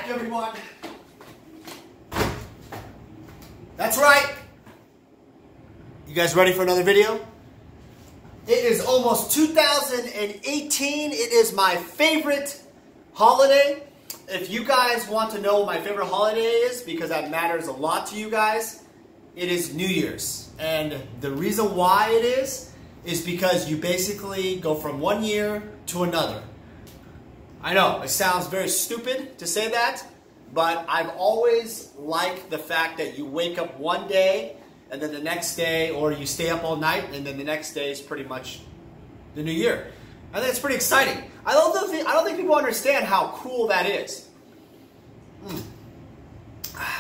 back, everyone. That's right. You guys ready for another video? It is almost 2018. It is my favorite holiday. If you guys want to know what my favorite holiday is, because that matters a lot to you guys, it is New Year's. And the reason why it is because you basically go from one year to another. I know, it sounds very stupid to say that, but I've always liked the fact that you wake up one day and then the next day, or you stay up all night and then the next day is pretty much the new year. I think it's pretty exciting. I don't think people understand how cool that is.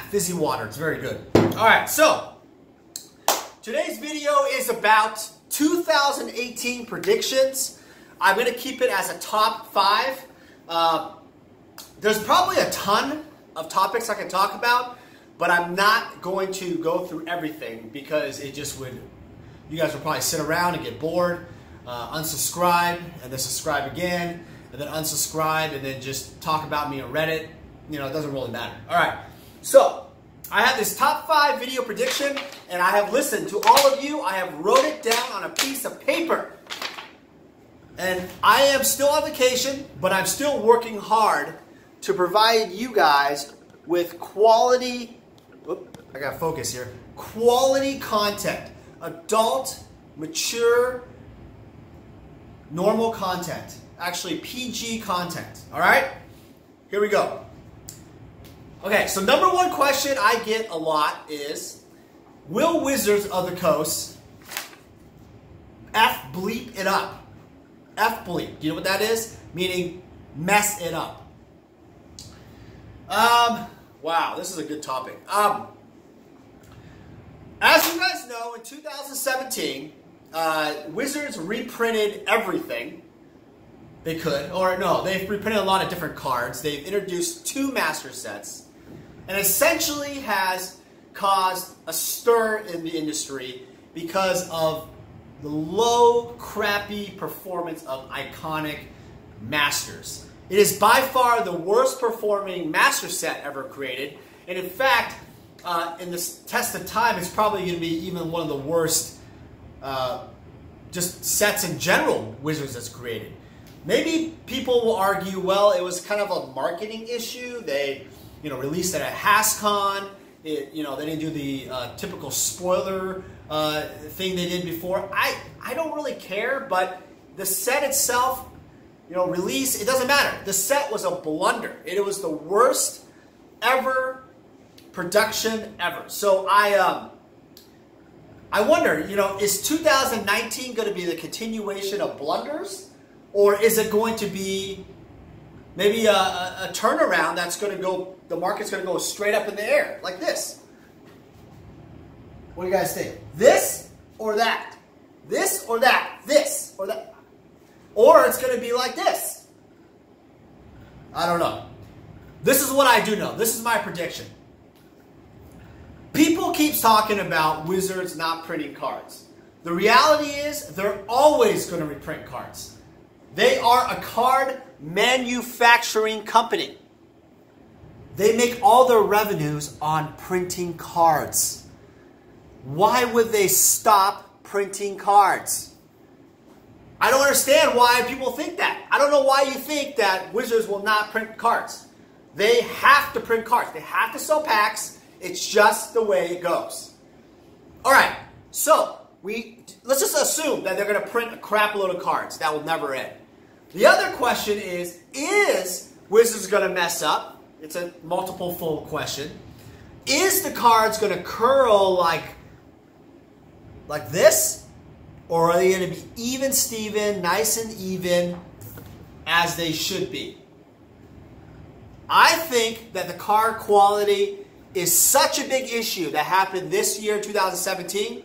Fizzy water, it's very good. All right, so today's video is about 2018 predictions. I'm going to keep it as a top 5. There's probably a ton of topics I can talk about, but I'm not going to go through everything because it just would, you guys would probably sit around and get bored, unsubscribe, and then subscribe again, and then unsubscribe, and then just talk about me on Reddit. You know, it doesn't really matter. All right, so I have this top 5 video prediction, and I have listened to all of you. I have wrote it down on a piece of paper. And I am still on vacation, but I'm still working hard to provide you guys with quality, I gotta focus here, quality content. Adult, mature, normal content. Actually, PG content, all right? Here we go. Okay, so number 1 question I get a lot is, will Wizards of the Coast bleep it up? Bleep. Do you know what that is? Meaning mess it up. Wow, this is a good topic. As you guys know, in 2017, Wizards reprinted everything they could. Or no, they've reprinted a lot of different cards. They've introduced 2 master sets. And essentially has caused a stir in the industry because of the low, crappy performance of iconic masters. It is by far the worst performing master set ever created. And in fact, in this test of time, it's probably going to be even one of the worst just sets in general Wizards has created. Maybe people will argue, well, it was kind of a marketing issue. They, released it at HasCon. They didn't do the typical spoiler thing they did before. I don't really care, but the set itself, release, it doesn't matter. The set was a blunder. It was the worst ever production ever. So I wonder, is 2019 going to be the continuation of blunders? Or is it going to be maybe a turnaround that's going to go, the market's going to go straight up in the air, like this? What do you guys think? This or that? This or that? This or that? Or it's going to be like this. I don't know. This is what I do know. This is my prediction. People keep talking about Wizards not printing cards. The reality is they're always going to reprint cards. They are a card manufacturing company. They make all their revenues on printing cards. Why would they stop printing cards? I don't understand why people think that. I don't know why you think that Wizards will not print cards. They have to print cards. They have to sell packs. It's just the way it goes. All right, so let's just assume that they're going to print a crap load of cards. That will never end. The other question is Wizards going to mess up? It's a multiple fold question. Is the cards going to curl like this? Or are they going to be even Steven, nice and even, as they should be? I think that the card quality is such a big issue that happened this year, 2017,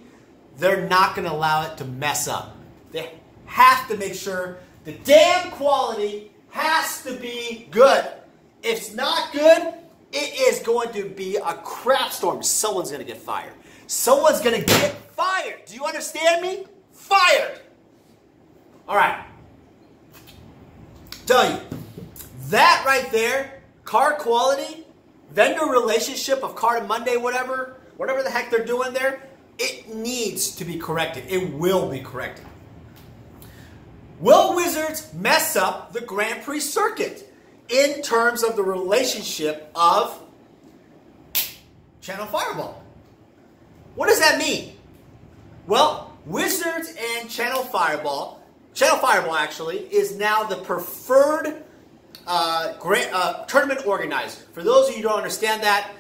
they're not going to allow it to mess up. They have to make sure the damn quality has to be good. If it's not good, it is going to be a crap storm. Someone's going to get fired. Someone's going to get fired. Do you understand me? Fired. All right. Tell you, that right there card quality, vendor relationship of Card Monday, whatever the heck they're doing there, it needs to be corrected. It will be corrected. Will Wizards mess up the Grand Prix circuit in terms of the relationship of Channel Fireball? What does that mean? Well, Wizards and Channel Fireball actually is now the preferred tournament organizer. For those of you who don't understand that,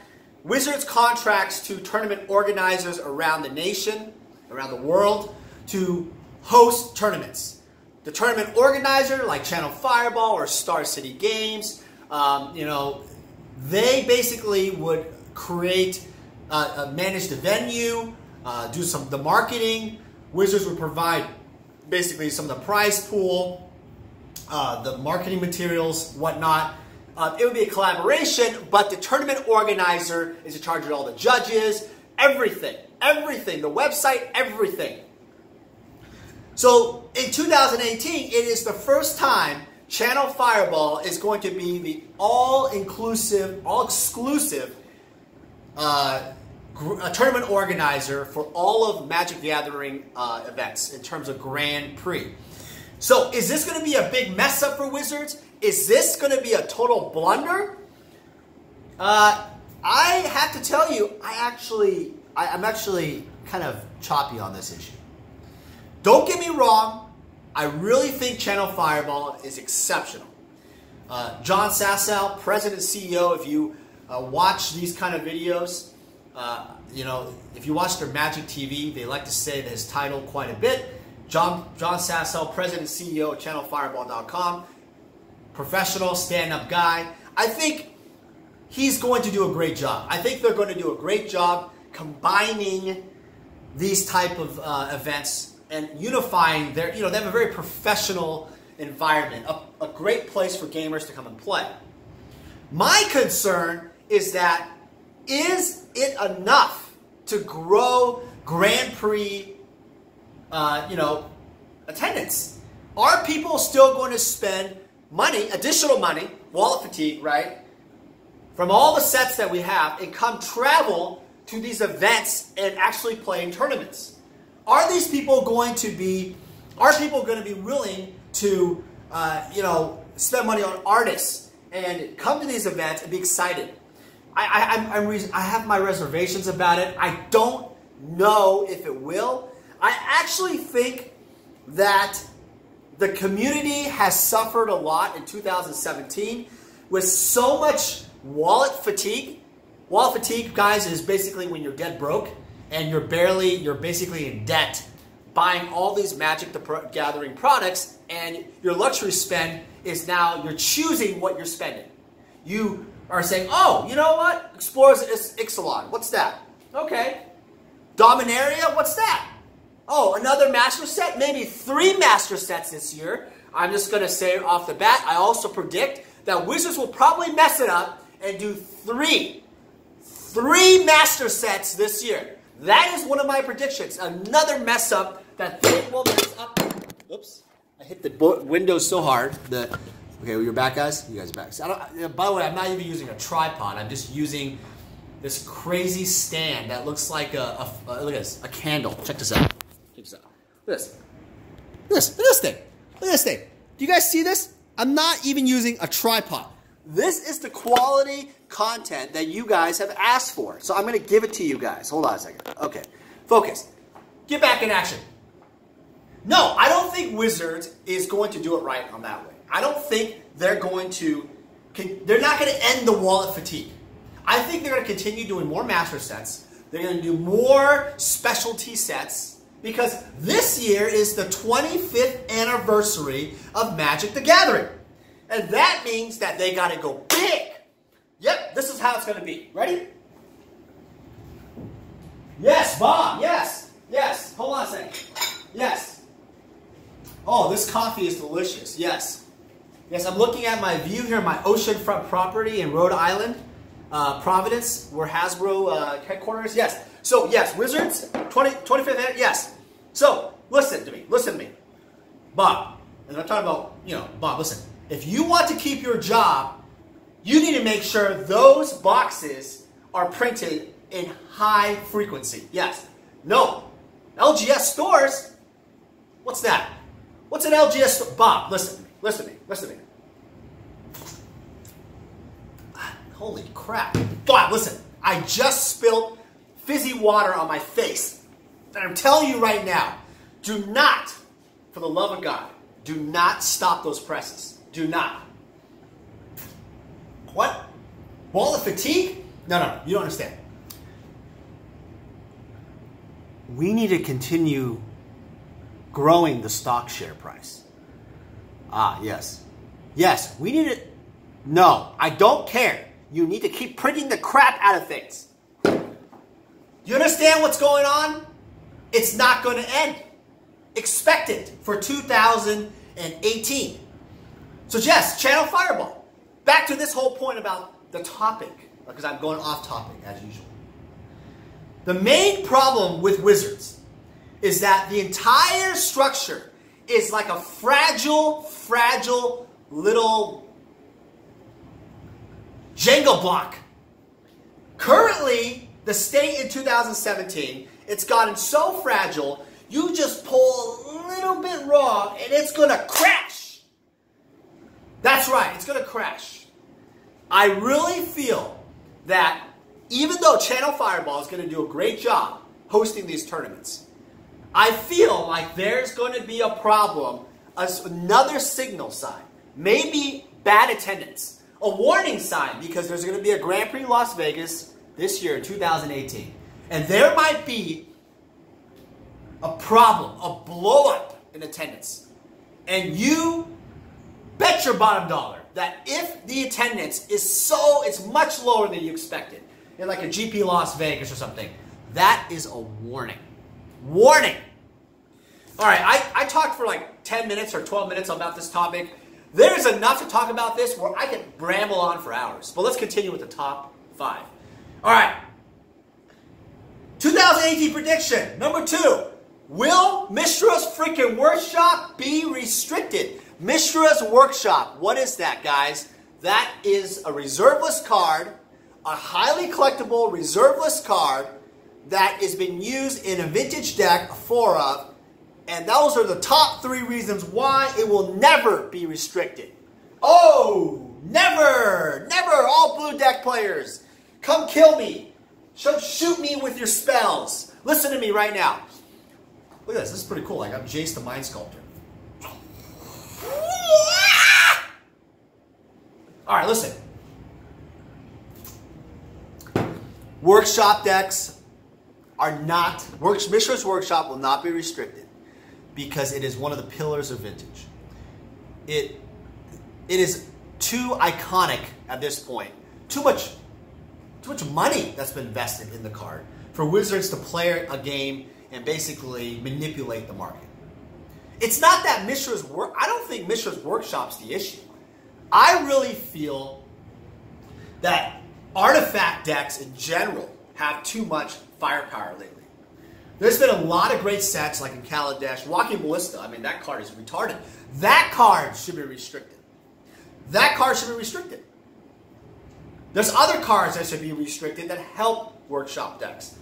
Wizards contracts to tournament organizers around the nation, around the world, to host tournaments. The tournament organizer, like Channel Fireball or Star City Games, they basically would create, manage the venue, do some of the marketing. Wizards would provide basically some of the prize pool, the marketing materials, whatnot. It would be a collaboration, but the tournament organizer is in charge of all the judges, everything, the website, everything. So in 2018, it is the first time Channel Fireball is going to be the all-exclusive tournament organizer for all of Magic the Gathering events in terms of Grand Prix. So is this going to be a big mess up for Wizards? Is this going to be a total blunder? I have to tell you, I'm actually kind of choppy on this issue. Don't get me wrong, I really think Channel Fireball is exceptional. John Sassow, President and CEO, if you watch these kind of videos, if you watch their Magic TV, they like to say his title quite a bit. John Sassow, President and CEO of ChannelFireball.com, professional, stand-up guy. I think he's going to do a great job. I think they're going to do a great job combining these type of events and unifying their, they have a very professional environment, a great place for gamers to come and play. My concern is that, is it enough to grow Grand Prix, attendance? Are people still going to spend money, additional money, wallet fatigue, right, from all the sets that we have and come travel to these events and actually play in tournaments? Are these people going to be, willing to, spend money on artists and come to these events and be excited? I have my reservations about it. I don't know if it will. I actually think that the community has suffered a lot in 2017 with so much wallet fatigue. Wallet fatigue, guys, is basically when you're dead broke and you're basically in debt buying all these Magic the Gathering products, and your luxury spend is now you're choosing what you're spending. You are saying, oh, you know what? Explorers Ixalan, what's that? Okay. Dominaria, what's that? Oh, another master set? Maybe 3 master sets this year. I'm just going to say off the bat, I also predict that Wizards will probably mess it up and do 3 master sets this year. That is one of my predictions. Another mess up that they will mess up. Oops. I hit the window so hard that... Okay, well, you're back, guys? You guys are back. So by the way, I'm not even using a tripod. I'm just using this crazy stand that looks like look at this, a candle. Check this out. Check this out. Look at this. Look at this thing. Look at this thing. Do you guys see this? I'm not even using a tripod. This is the quality content that you guys have asked for. So I'm going to give it to you guys. Hold on a second. Okay. Focus. Get back in action. No, I don't think Wizards is going to do it right on that way. I don't think they're going to, they're not going to end the wallet fatigue. I think they're going to continue doing more master sets. They're going to do more specialty sets because this year is the 25th anniversary of Magic the Gathering. And that means that they got to go big. Yep, this is how it's going to be. Ready? Yes, Bob, yes, yes. Hold on a second. Yes. Oh, this coffee is delicious, yes. Yes, I'm looking at my view here, my oceanfront property in Rhode Island, Providence, where Hasbro headquarters. Yes. So, yes, Wizards, 25th, yes. So, listen to me. Bob, and I'm talking about, Bob, listen. If you want to keep your job you need to make sure those boxes are printed in high frequency. Yes. No. LGS stores? What's that? What's an LGS store? Bob, listen to me. Listen to me. Listen to me. Holy crap. Bob, listen. I just spilled fizzy water on my face. And I'm telling you right now, do not, for the love of God, do not stop those presses. Do not. What? Wall of fatigue? No, you don't understand. We need to continue growing the stock share price. Ah, yes. Yes, we need to... No, I don't care. You need to keep printing the crap out of things. You understand what's going on? It's not going to end. Expect it for 2018. So yes, Channel Fireball. Back to this whole point about the topic, because I'm going off topic as usual. The main problem with Wizards is that the entire structure is like a fragile little Jenga block. Currently, the state in 2017, it's gotten so fragile, you just pull a little bit wrong and it's going to crash. That's right, it's going to crash. I really feel that even though Channel Fireball is going to do a great job hosting these tournaments, I feel like there's going to be a problem, another signal sign, maybe bad attendance, a warning sign, because there's going to be a Grand Prix Las Vegas this year in 2018. And there might be a problem, a blow up in attendance. And you bet your bottom dollar that if the attendance is it's much lower than you expected, in like a GP Las Vegas or something, that is a warning. Warning! All right, I talked for like 10 minutes or 12 minutes about this topic. There's enough to talk about this where I could bramble on for hours. But let's continue with the top 5. All right. 2018 prediction. Number 2. Will Mishra's freaking workshop be restricted? Mishra's workshop. What is that, guys? That is a reserveless card, a highly collectible reserveless card that has been used in a vintage deck, 4 of, and those are the top 3 reasons why it will never be restricted. Oh, never, never, all blue deck players, come kill me. Shoot me with your spells. Listen to me right now. Look at this, this is pretty cool. Like I'm Jace the Mind Sculptor. All right, listen. Workshop decks are not, Mishra's Workshop will not be restricted because it is one of the pillars of vintage. It is too iconic at this point. Too much money that's been invested in the card for Wizards to play a game and basically manipulate the market. It's not that I don't think Mishra's Workshop's the issue. I really feel that artifact decks in general have too much firepower lately. There's been a lot of great sets like in Kaladesh. Walking Ballista, I mean, that card is retarded. That card should be restricted. That card should be restricted. There's other cards that should be restricted that help workshop decks,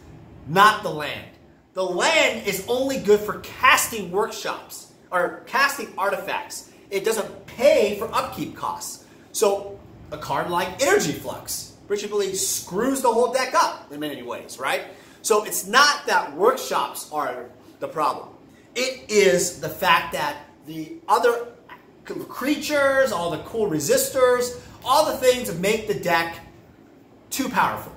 not the land. The land is only good for casting workshops or casting artifacts. It doesn't pay for upkeep costs. So a card like Energy Flux basically screws the whole deck up in many ways, right? So it's not that workshops are the problem. It is the fact that the other creatures, all the cool resistors, all the things that make the deck too powerful,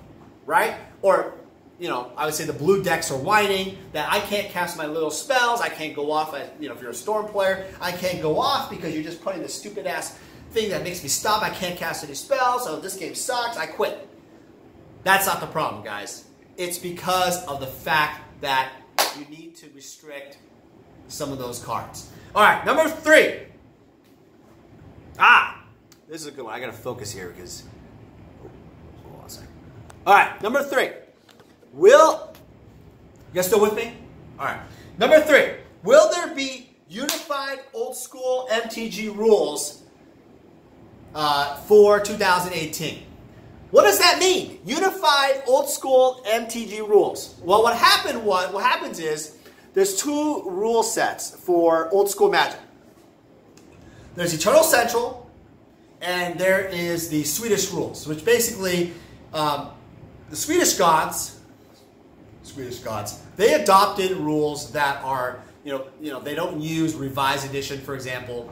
right? Or, you know, I would say the blue decks are whining that I can't cast my little spells. I can't go off, you know, if you're a Storm player, I can't go off because you're just putting this stupid ass thing that makes me stop. I can't cast any spells, so this game sucks. I quit. That's not the problem, guys. It's because of the fact that you need to restrict some of those cards. All right, number 3. This is a good one. I got to focus here because... Hold on a second. All right, number 3. You guys still with me? All right. Number 3. Will there be unified old school MTG rules for 2018. What does that mean? Unified old school MTG rules. Well, what happens is there's two rule sets for old school Magic. There's Eternal Central, and there is the Swedish rules, which basically the Swedish gods, they adopted rules that are they don't use Revised Edition, for example.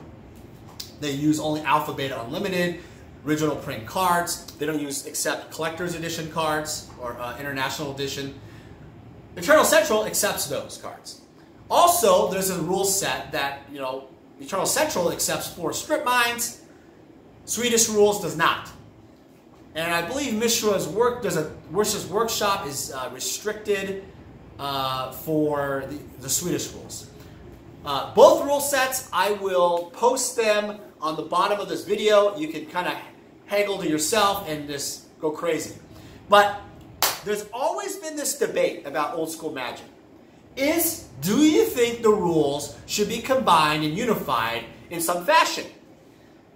They use only Alpha Beta Unlimited, original print cards. They don't accept Collector's Edition cards or International Edition. Eternal Central accepts those cards. Also, there's a rule set that Eternal Central accepts 4 strip mines. Swedish rules does not. And I believe Mishra's Workshop is restricted for the Swedish rules. Both rule sets, I will post them on the bottom of this video. You can kind of haggle to yourself and just go crazy. But there's always been this debate about old school Magic. Do you think the rules should be combined and unified in some fashion?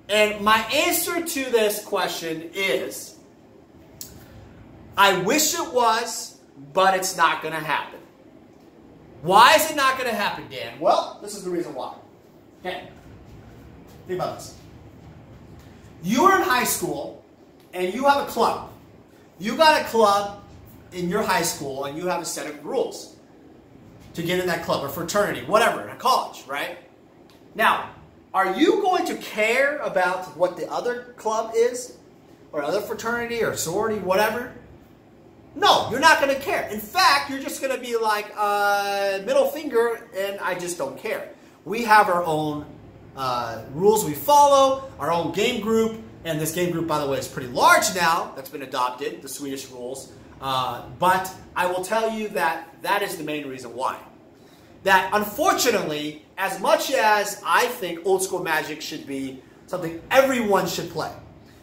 And my answer to this question is, I wish it was, but it's not going to happen. Why is it not going to happen, Dan? Well, this is the reason why. Okay. Think about this. You are in high school, and you have a club. You got a club in your high school, and you have a set of rules to get in that club, or fraternity, whatever, in a college, right? Now, are you going to care about what the other club is, or other fraternity, or sorority, whatever? No, you're not going to care. In fact, you're just going to be like, middle finger, and I just don't care. We have our own rules we follow, our own game group, and this game group, by the way, is pretty large now. That's been adopted, the Swedish rules. But I will tell you that that is the main reason why. That, unfortunately, as much as I think old school Magic should be something everyone should play,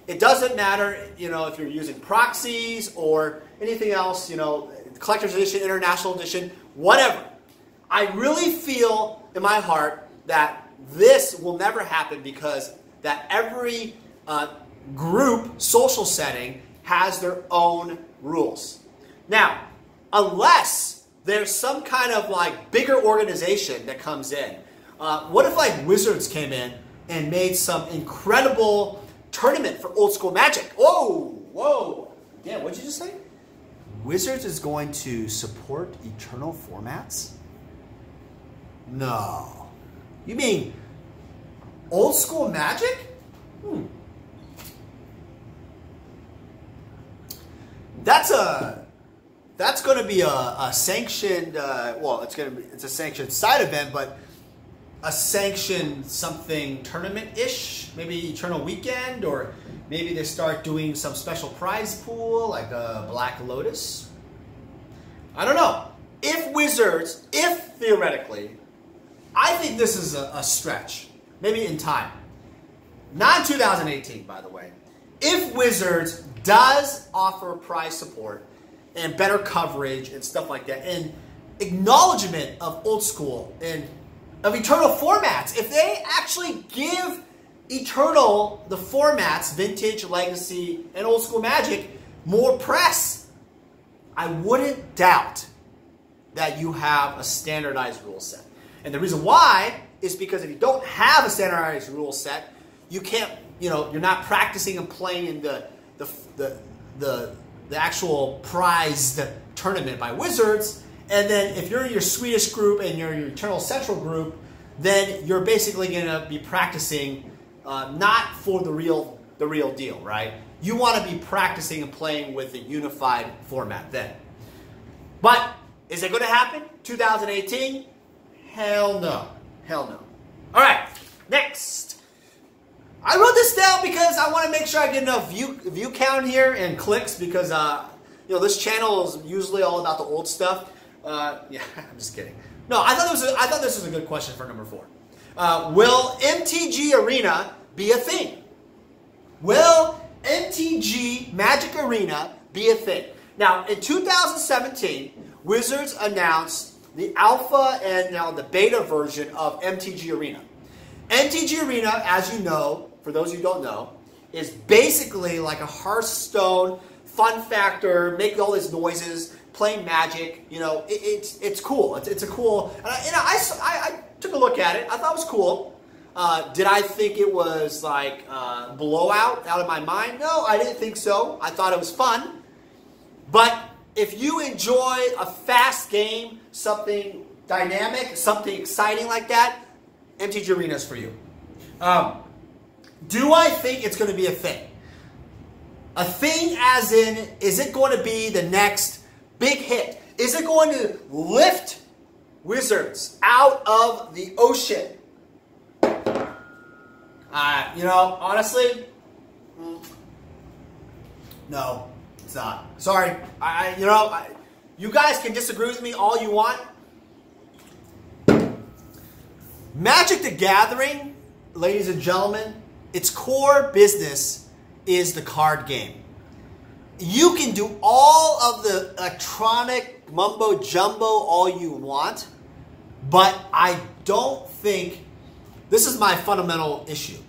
it doesn't matter, if you're using proxies or anything else, Collector's Edition, International Edition, whatever. I really feel in my heart that this will never happen because that every group, social setting, has their own rules. Now, unless there's some kind of bigger organization that comes in, what if Wizards came in and made some incredible tournament for old school Magic? Whoa. Yeah, what'd you just say? Wizards is going to support eternal formats? No. You mean old school Magic? That's going to be a sanctioned, it's a sanctioned side event, but a sanctioned something tournament-ish, maybe Eternal Weekend, or maybe they start doing some special prize pool like a Black Lotus. I don't know. If theoretically, I think this is a stretch, maybe in time. Not 2018, by the way. If Wizards does offer prize support and better coverage and stuff like that, and acknowledgement of old school and of Eternal formats, if they actually give Eternal, the formats, Vintage, Legacy, and Old School Magic, more press, I wouldn't doubt that you have a standardized rule set. And the reason why is because if you don't have a standardized rule set, you can't, you're not practicing and playing in the actual prized tournament by Wizards. And then if you're in your Swedish group and you're your Eternal Central group, then you're basically going to be practicing not for the real deal, right? You want to be practicing and playing with a unified format then. But is it going to happen? 2018? Hell no. Hell no. All right, next. I wrote this down because I want to make sure I get enough view count here and clicks because this channel is usually all about the old stuff. Yeah, I'm just kidding. No, I thought this was a good question for number 4. Will MTG Arena be a thing? Will MTG Magic Arena be a thing? Now, in 2017, Wizards announced the alpha and now the beta version of MTG Arena. MTG Arena, as you know, for those who don't know, is basically like a Hearthstone, fun factor, making all these noises, playing Magic. You know, it's cool. It's a cool. And I took a look at it. I thought it was cool. Did I think it was like blowout out of my mind? No, I didn't think so. I thought it was fun. But if you enjoy a fast game, something dynamic, something exciting like that, MTG Arena is for you. Do I think it's going to be a thing? A thing as in, is it going to be the next big hit? Is it going to lift Wizards out of the ocean? You know, honestly, no, it's not. Sorry. You guys can disagree with me all you want. Magic the Gathering, ladies and gentlemen, its core business is the card game. You can do all of the electronic mumbo jumbo all you want, but I don't think, this is my fundamental issue.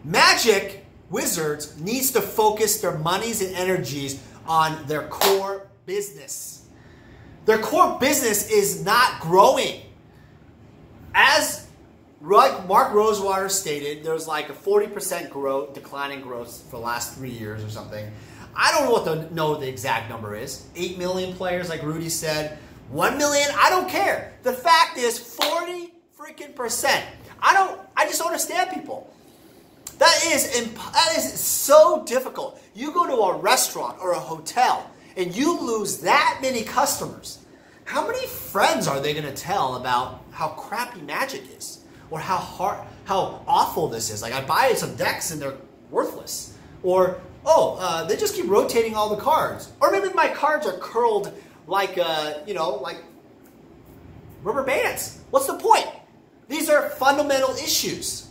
Magic Wizards needs to focus their monies and energies on their core business. Their core business is not growing. As Mark Rosewater stated, there's like a 40% decline in growth for the last 3 years or something. I don't know what the exact number is. 8 million players, like Rudy said. 1 million, I don't care. The fact is 40 freaking percent. I just don't understand people. That is so difficult. You go to a restaurant or a hotel and you lose that many customers. How many friends are they going to tell about how crappy Magic is? Or how awful this is? Like, I buy some decks and they're worthless. Or, they just keep rotating all the cards. Or maybe my cards are curled like, like rubber bands. What's the point? These are fundamental issues.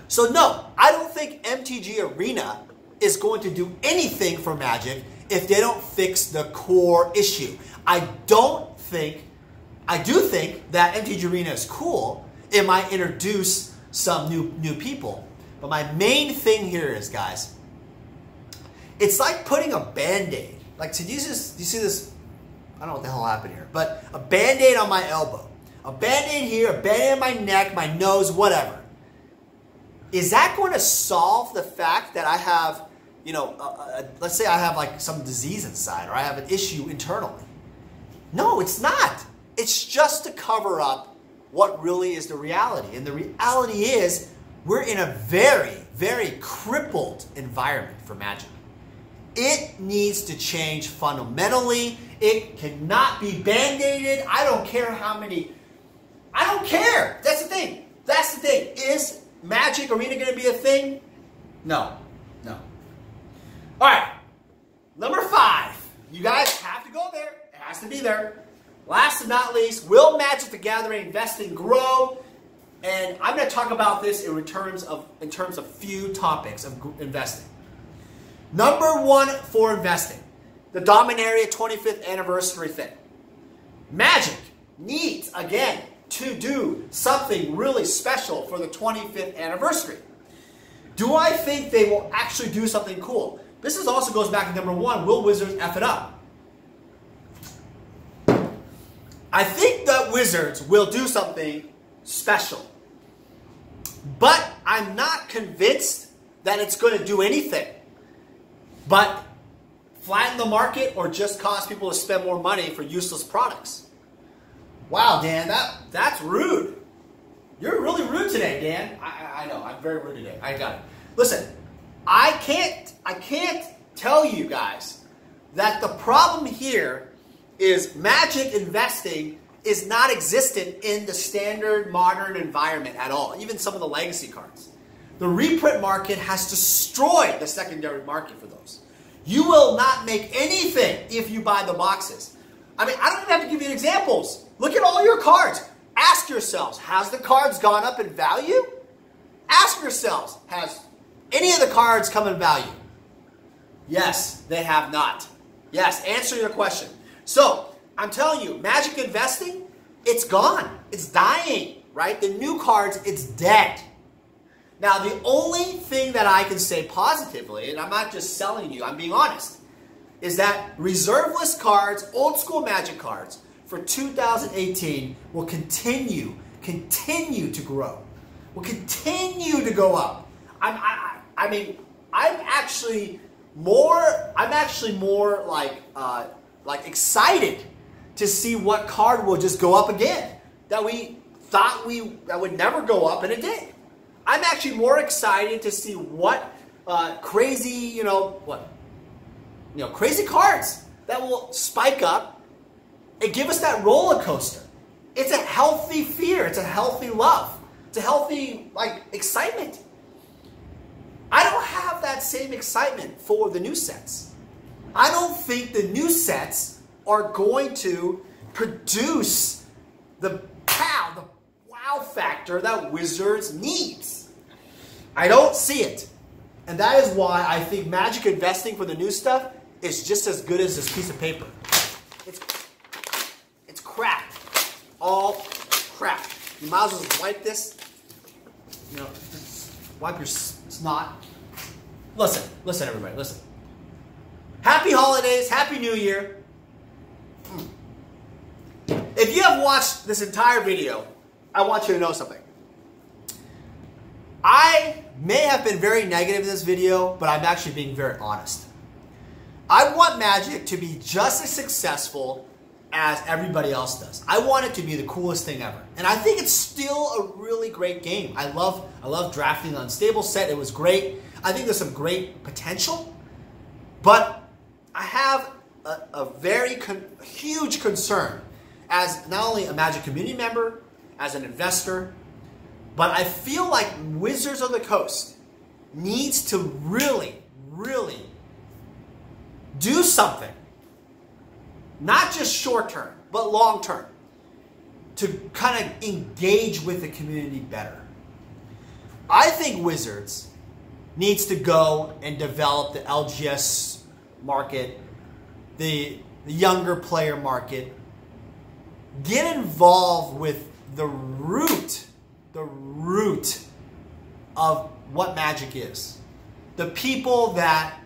So no, I don't think MTG Arena is going to do anything for Magic if they don't fix the core issue. I do think that MTG Arena is cool. It might introduce some new people. But my main thing here is, guys, it's like putting a Band-Aid. Like, do you see this? I don't know what the hell happened here. But a Band-Aid on my elbow. A Band-Aid here, a Band-Aid on my neck, my nose, whatever. Is that going to solve the fact that I have, let's say I have like some disease inside or I have an issue internally? No, it's not. It's just to cover up what really is the reality. And the reality is we're in a very, very crippled environment for Magic. It needs to change fundamentally. It cannot be Band-Aided. I don't care how many. I don't care. That's the thing. That's the thing. Is Magic Arena going to be a thing? No. No. All right. Number 5. You guys have to go there. It has to be there. Last but not least, will Magic the Gathering investing grow? And I'm going to talk about this in terms of few topics of investing. Number 1 for investing, the Dominaria 25th anniversary thing. Magic needs, again, to do something really special for the 25th anniversary. Do I think they will actually do something cool? This also goes back to number 1, will Wizards F it up? I think that Wizards will do something special. But I'm not convinced that it's going to do anything but flatten the market or just cause people to spend more money for useless products. Wow, Dan, that's rude. You're really rude today, Dan. I know, I'm very rude today. I got it. Listen, I can't tell you guys that the problem here is Magic investing is not existent in the standard modern environment at all, even some of the legacy cards. The reprint market has destroyed the secondary market for those. You will not make anything if you buy the boxes. I mean, I don't even have to give you examples. Look at all your cards. Ask yourselves, has the cards gone up in value? Ask yourselves, has any of the cards come in value? Yes, they have not. Yes, answer your question. So, I'm telling you, Magic investing, it's gone. It's dying, right? The new cards, it's dead. Now, the only thing that I can say positively, and I'm not just selling you, I'm being honest, is that reserve list cards, old school Magic cards, for 2018 will continue to grow, will continue to go up. I mean, I'm actually more like excited to see what card will just go up again that we thought that would never go up, and it did. I'm actually more excited to see what crazy, crazy cards that will spike up and give us that roller coaster. It's a healthy fear. It's a healthy love. It's a healthy, excitement. I don't have that same excitement for the new sets. I don't think the new sets are going to produce the wow factor that Wizards needs. I don't see it. And that is why I think Magic investing for the new stuff is just as good as this piece of paper. It's crap. All crap. You might as well just wipe this. Wipe your snot. Listen everybody, listen. Happy holidays, Happy New Year. If you have watched this entire video, I want you to know something. I may have been very negative in this video, but I'm actually being very honest. I want Magic to be just as successful as everybody else does. I want it to be the coolest thing ever. And I think it's still a really great game. I love drafting the Unstable set. It was great. I think there's some great potential. But I have a very huge concern as not only a Magic community member, as an investor, but I feel like Wizards of the Coast needs to really do something, not just short term, but long term, to kind of engage with the community better. I think Wizards needs to go and develop the LGS market, the younger player market, get involved with the root of what Magic is. The people that,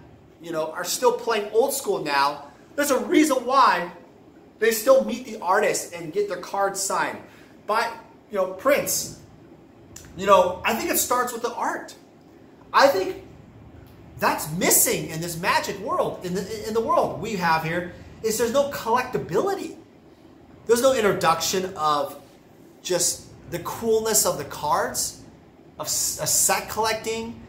are still playing old school now, there's a reason why they still meet the artists and get their cards signed by, prints. I think it starts with the art. I think that's missing in this Magic world, in the world we have here, is there's no collectability. There's no introduction of just the coolness of the cards, of set collecting,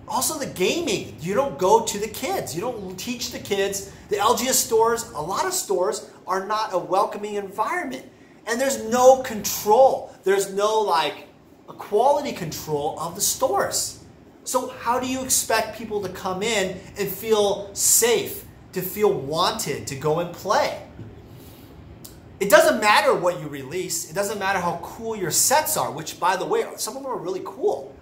also the gaming. You don't go to the kids. You don't teach the kids. The LGS stores, a lot of stores, are not a welcoming environment. And there's no control. There's no a quality control of the stores. So how do you expect people to come in and feel safe, to feel wanted, to go and play? It doesn't matter what you release. It doesn't matter how cool your sets are, which, by the way, some of them are really cool.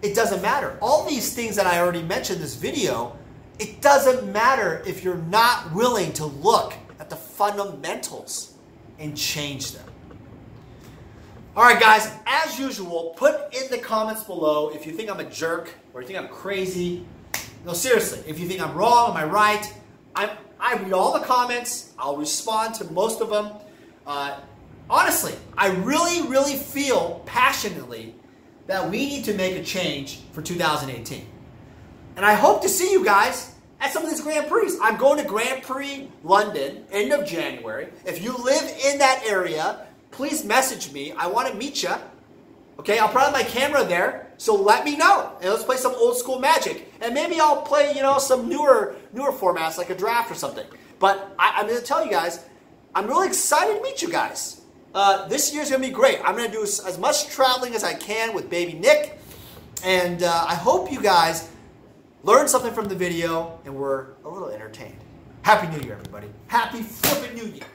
It doesn't matter. All these things that I already mentioned in this video, it doesn't matter if you're not willing to look at the fundamentals and change them. All right, guys, as usual, put in the comments below if you think I'm a jerk or you think I'm crazy. No, seriously, if you think I'm wrong, am I right? I read all the comments. I'll respond to most of them. Honestly, I really feel passionately that we need to make a change for 2018. And I hope to see you guys at some of these Grand Prix. I'm going to Grand Prix London, end of January. If you live in that area, please message me. I want to meet you. Okay, I'll probably have my camera there, so let me know. And let's play some old school Magic. And maybe I'll play, some newer formats like a draft or something. But I'm going to tell you guys, I'm really excited to meet you guys. This year's going to be great. I'm going to do as much traveling as I can with baby Nick. And I hope you guys learned something from the video and were a little entertained. Happy New Year, everybody. Happy flippin' New Year.